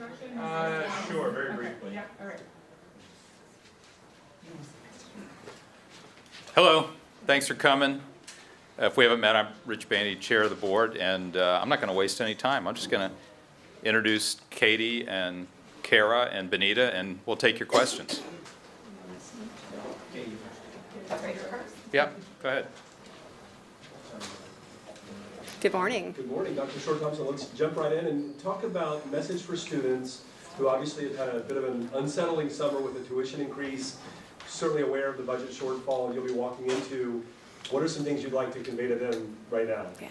introduction? Sure, very briefly. Yeah, all right. Hello, thanks for coming. If we haven't met, I'm Rich Bandy, Chair of the Board, and I'm not going to waste any time. I'm just going to introduce Katie and Kara and Benita, and we'll take your questions. Yeah, go ahead. Good morning. Good morning, Dr. Short-Thompson. Let's jump right in and talk about message for students who obviously have had a bit of an unsettling summer with the tuition increase, certainly aware of the budget shortfall you'll be walking into. What are some things you'd like to convey to them right now? Yeah.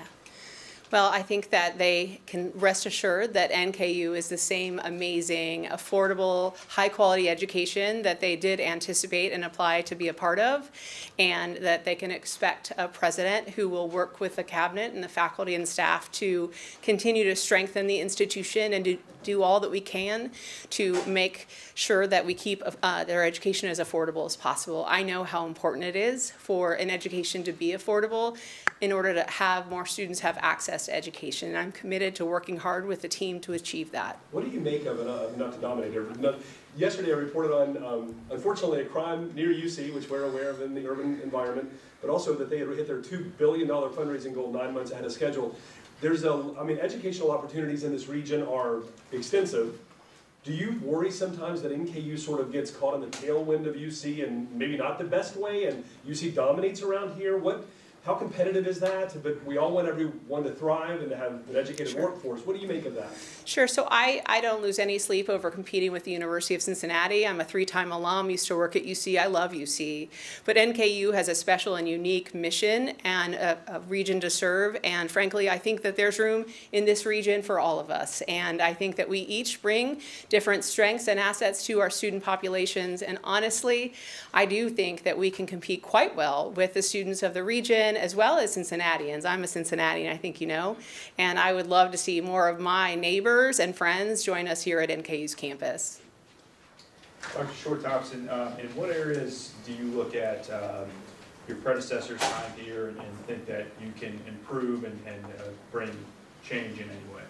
Well, I think that they can rest assured that NKU is the same amazing, affordable, high-quality education that they did anticipate and apply to be a part of, and that they can expect a president who will work with the cabinet and the faculty and staff to continue to strengthen the institution and to do all that we can to make sure that we keep their education as affordable as possible. I know how important it is for an education to be affordable in order to have more students have access to education. And I'm committed to working hard with the team to achieve that. What do you make of it, not to dominate here, but yesterday I reported on, unfortunately, a crime near UC, which we're aware of in the urban environment, but also that they had hit their $2 billion fundraising goal 9 months ahead of schedule. There's educational opportunities in this region are extensive. Do you worry sometimes that NKU sort of gets caught in the tailwind of UC and maybe not the best way, and UC dominates around here? How competitive is that? But we all want everyone to thrive and to have an educated workforce. What do you make of that? Sure. So I don't lose any sleep over competing with the University of Cincinnati. I'm a 3-time alum, used to work at UC. I love UC. But NKU has a special and unique mission and a region to serve. And frankly, I think that there's room in this region for all of us. And I think that we each bring different strengths and assets to our student populations. And honestly, I do think that we can compete quite well with the students of the region as well as Cincinnatians. I'm a Cincinnatian, I think you know. And I would love to see more of my neighbors and friends join us here at NKU's campus. Dr. Short-Thompson, in what areas do you look at your predecessor's time here and think that you can improve and bring change in any way?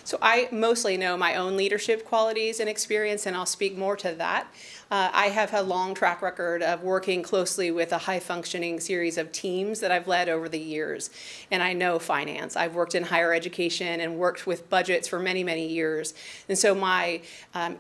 So I mostly know my own leadership qualities and experience, and I'll speak more to that. I have a long track record of working closely with a high-functioning series of teams that I've led over the years, and I know finance. I've worked in higher education and worked with budgets for many, many years, and so my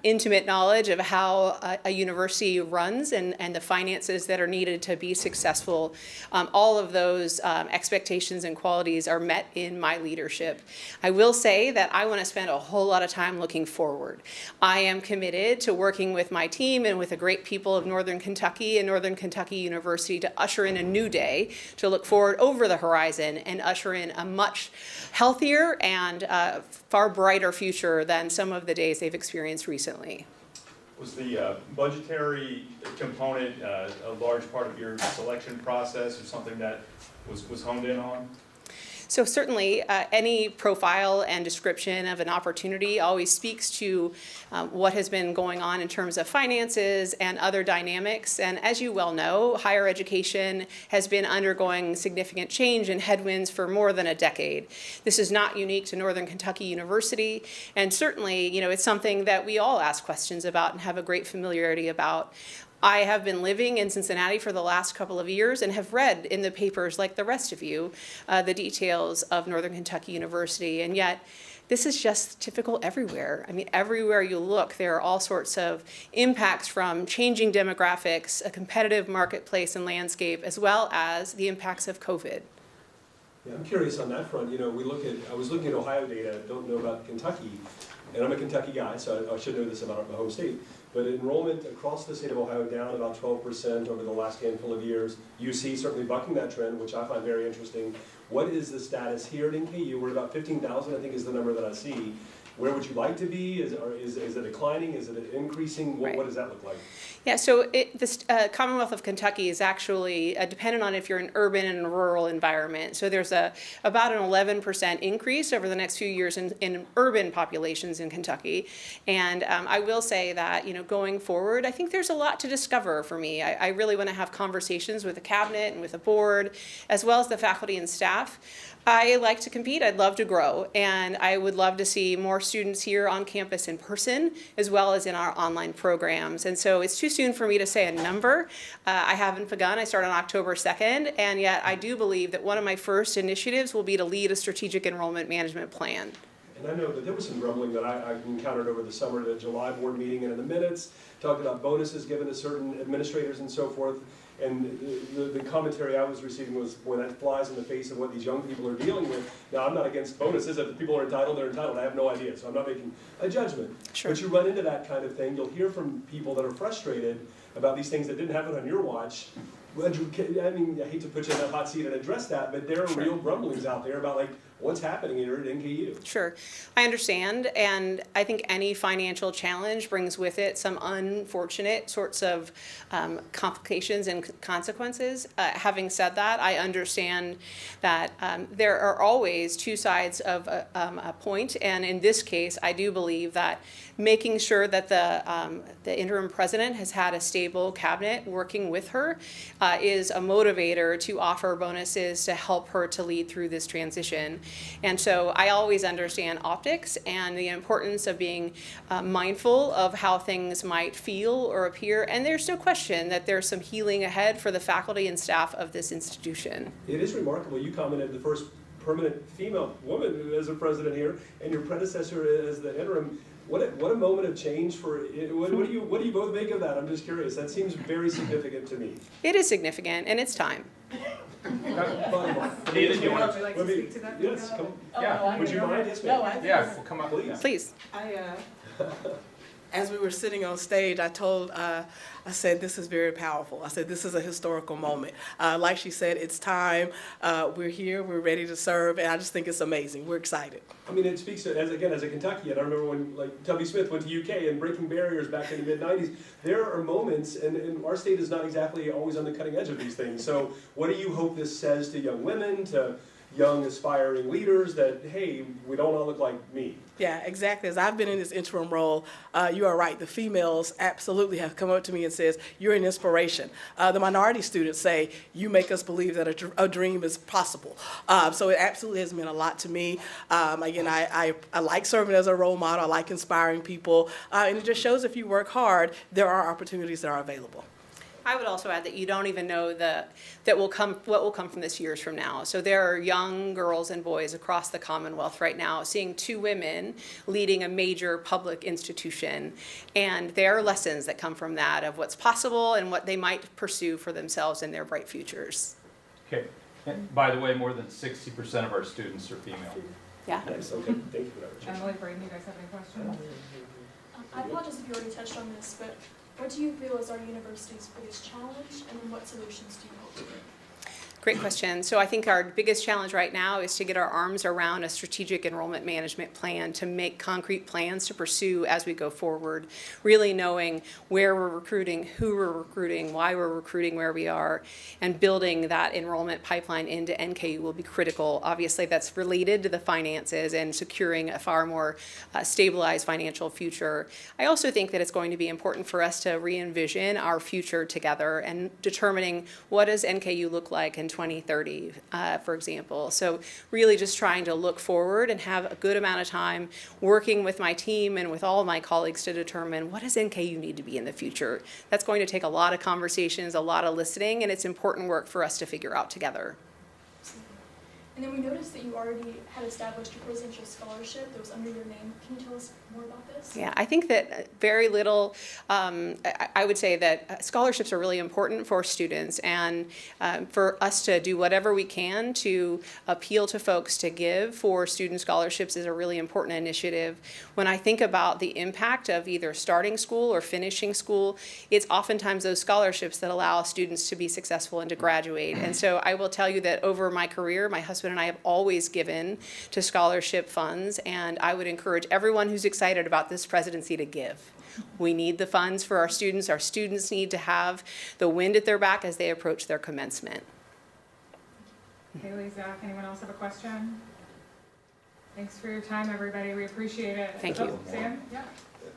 intimate knowledge of how a university runs and the finances that are needed to be successful, all of those expectations and qualities are met in my leadership. I will say that I want to spend a whole lot of time looking forward. I am committed to working with my team and with the great people of Northern Kentucky and Northern Kentucky University to usher in a new day, to look forward over the horizon and usher in a much healthier and far brighter future than some of the days they've experienced recently. Was the budgetary component a large part of your selection process or something that was honed in on? So certainly any profile and description of an opportunity always speaks to what has been going on in terms of finances and other dynamics. And as you well know, higher education has been undergoing significant change and headwinds for more than a decade. This is not unique to Northern Kentucky University, and certainly, it's something that we all ask questions about and have a great familiarity about. I have been living in Cincinnati for the last couple of years and have read in the papers, like the rest of you, the details of Northern Kentucky University, and yet this is just typical everywhere. I mean, everywhere you look, there are all sorts of impacts from changing demographics, a competitive marketplace and landscape, as well as the impacts of COVID. Yeah, I'm curious on that front. I was looking at Ohio data, don't know about Kentucky, and I'm a Kentucky guy, so I should know this about my home state. But enrollment across the state of Ohio down about 12% over the last handful of years. UC certainly bucking that trend, which I find very interesting. What is the status here at NKU? We're at about 15,000, I think is the number that I see. Where would you like to be? Is it declining? Is it increasing? What does that look like? Yeah, so the Commonwealth of Kentucky is actually dependent on if you're an urban and a rural environment. So there's about an 11% increase over the next few years in urban populations in Kentucky. And I will say that, going forward, I think there's a lot to discover for me. I really want to have conversations with the cabinet and with the board, as well as the faculty and staff. I like to compete. I'd love to grow, and I would love to see more students here on campus in person, as well as in our online programs. And so it's too soon for me to say a number. I haven't begun. I start on October 2nd, and yet I do believe that one of my first initiatives will be to lead a strategic enrollment management plan. And I know that there was some grumbling that I encountered over the summer at a July board meeting and in the minutes, talked about bonuses given to certain administrators and so forth. And the commentary I was receiving was, boy, that flies in the face of what these young people are dealing with. Now, I'm not against bonuses. If people are entitled, they're entitled. I have no idea, so I'm not making a judgment. Sure. But you run into that kind of thing. You'll hear from people that are frustrated about these things that didn't happen on your watch. I mean, I hate to put you in that hot seat and address that, but there are real grumblings out there about, like, what's happening here at NKU. Sure, I understand, and I think any financial challenge brings with it some unfortunate sorts of complications and consequences. Having said that, I understand that there are always two sides of a point, and in this case, I do believe that making sure that the interim president has had a stable cabinet working with her is a motivator to offer bonuses to help her to lead through this transition. And so I always understand optics and the importance of being mindful of how things might feel or appear. And there's no question that there's some healing ahead for the faculty and staff of this institution. It is remarkable. You commented the first permanent female woman as a president here, and your predecessor as the interim. What a moment of change for, what do you both make of that? I'm just curious. That seems very significant to me. It is significant, and it's time. Would you like to speak to that? Yes, come. Yeah. Would you mind? Yes, ma'am. Yeah, well, come on. Please. Please. As we were sitting on stage, I said, this is very powerful. I said, this is a historical moment. Like she said, it's time. We're here, we're ready to serve, and I just think it's amazing. We're excited. I mean, it speaks to, as a Kentuckian, I remember when, like, Tubby Smith went to UK and breaking barriers back in the mid-90s. There are moments, and our state is not exactly always on the cutting edge of these things. So what do you hope this says to young women, to young aspiring leaders, that, hey, we don't all look like me? Yeah, exactly. As I've been in this interim role, you are right. The females absolutely have come up to me and says, you're an inspiration. The minority students say, you make us believe that a dream is possible. So it absolutely has meant a lot to me. Again, I like serving as a role model. I like inspiring people. And it just shows if you work hard, there are opportunities that are available. I would also add that you don't even know what will come from this years from now. So there are young girls and boys across the Commonwealth right now seeing two women leading a major public institution, and there are lessons that come from that of what's possible and what they might pursue for themselves in their bright futures. Okay. And by the way, more than 60% of our students are female. Yeah. Nice, okay, thank you for that, Richard. Emily, Braden, you guys have any questions? I apologize if you already touched on this, but what do you feel is our university's biggest challenge, and then what solutions do you hope to bring? Great question. So I think our biggest challenge right now is to get our arms around a strategic enrollment management plan, to make concrete plans to pursue as we go forward, really knowing where we're recruiting, who we're recruiting, why we're recruiting where we are, and building that enrollment pipeline into NKU will be critical. Obviously, that's related to the finances and securing a far more stabilized financial future. I also think that it's going to be important for us to re-envision our future together and determining what does NKU look like in 2030, for example. So really just trying to look forward and have a good amount of time working with my team and with all of my colleagues to determine what does NKU need to be in the future. That's going to take a lot of conversations, a lot of listening, and it's important work for us to figure out together. And then we noticed that you already had established a presidential scholarship that was under your name. Can you tell us more about this? Yeah, I think that very little, I would say that scholarships are really important for students, and for us to do whatever we can to appeal to folks to give for student scholarships is a really important initiative. When I think about the impact of either starting school or finishing school, it's oftentimes those scholarships that allow students to be successful and to graduate. And so I will tell you that over my career, my husband and I have always given to scholarship funds, and I would encourage everyone who's excited about this presidency to give. We need the funds for our students. Our students need to have the wind at their back as they approach their commencement. Haley, Zach, anyone else have a question? Thanks for your time, everybody. We appreciate it. Thank you. Sam? Yeah.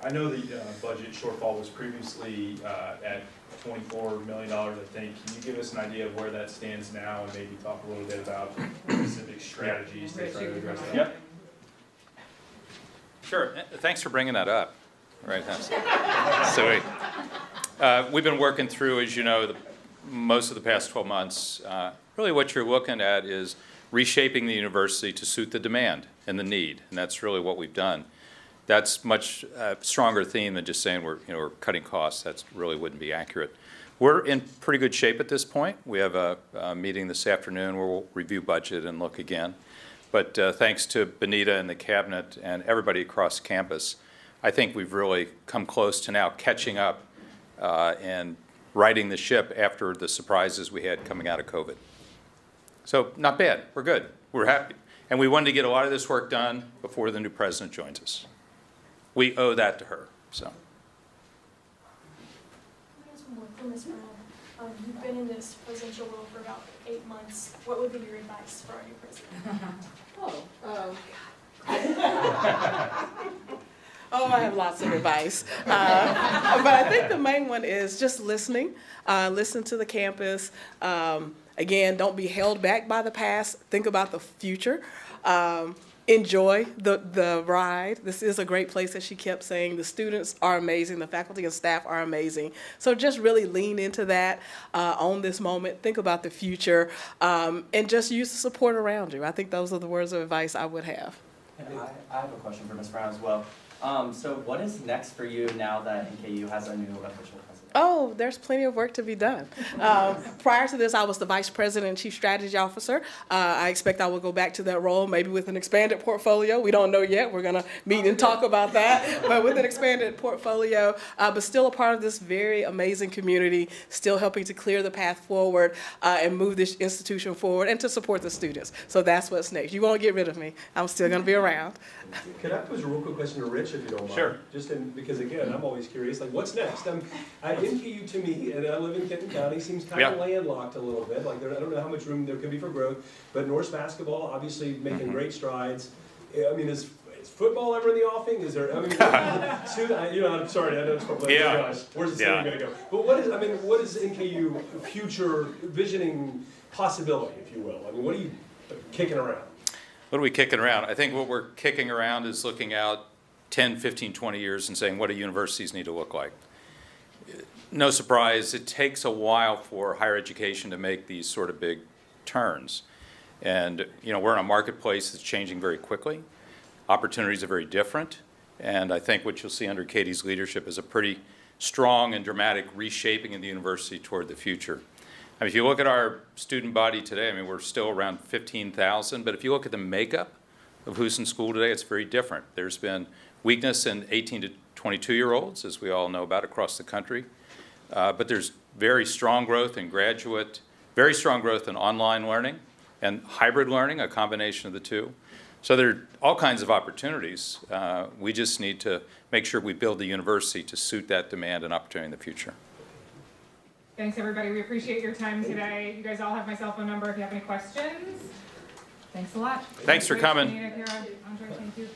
I know the budget shortfall was previously at $24 million, I think. Can you give us an idea of where that stands now and maybe talk a little bit about specific strategies to try to address that? Yep. Sure. Thanks for bringing that up. Right. So we've been working through, as you know, most of the past 12 months. Really what you're looking at is reshaping the university to suit the demand and the need, and that's really what we've done. That's much stronger theme than just saying we're cutting costs. That really wouldn't be accurate. We're in pretty good shape at this point. We have a meeting this afternoon where we'll review budget and look again. But thanks to Benita and the cabinet and everybody across campus, I think we've really come close to now catching up and righting the ship after the surprises we had coming out of COVID. So not bad. We're good. We're happy. And we wanted to get a lot of this work done before the new president joins us. We owe that to her. So. Can I ask one more for Ms. Brown? You've been in this presidential role for about 8 months. What would be your advice for our new president? Oh, I have lots of advice. But I think the main one is just listening. Listen to the campus. Again, don't be held back by the past. Think about the future. Enjoy the ride. This is a great place, as she kept saying. The students are amazing. The faculty and staff are amazing. So just really lean into that, own this moment, think about the future, and just use the support around you. I think those are the words of advice I would have. And I have a question for Ms. Brown as well. So what is next for you now that NKU has a new official president? Oh, there's plenty of work to be done. Prior to this, I was the Vice President and Chief Strategy Officer. I expect I will go back to that role, maybe with an expanded portfolio. We don't know yet. We're going to meet and talk about that. But with an expanded portfolio, but still a part of this very amazing community, still helping to clear the path forward and move this institution forward and to support the students. So that's what's next. You won't get rid of me. I'm still going to be around. Could I pose a real quick question to Rich, if you don't mind? Sure. Because again, I'm always curious, like, what's next? NKU to me, and I live in Kenton County, seems kind of landlocked a little bit. Like, I don't know how much room there could be for growth, but Norse basketball obviously making great strides. I mean, is football ever in the offing? Is there? I mean, I'm sorry, I know it's probably where's the stadium going to go? But what is NKU future visioning possibility, if you will? I mean, what are you kicking around? What are we kicking around? I think what we're kicking around is looking out 10, 15, 20 years and saying, what do universities need to look like? No surprise, it takes a while for higher education to make these sort of big turns. And, we're in a marketplace that's changing very quickly. Opportunities are very different. And I think what you'll see under Cady's leadership is a pretty strong and dramatic reshaping of the university toward the future. I mean, if you look at our student body today, we're still around 15,000, but if you look at the makeup of who's in school today, it's very different. There's been weakness in 18 to 22-year-olds, as we all know about across the country. But there's very strong growth in graduate, very strong growth in online learning and hybrid learning, a combination of the two. So there are all kinds of opportunities. We just need to make sure we build the university to suit that demand and opportunity in the future. Thanks, everybody. We appreciate your time today. You guys all have my cell phone number if you have any questions. Thanks a lot. Thanks for coming. Benita, Kara, Andre, thank you.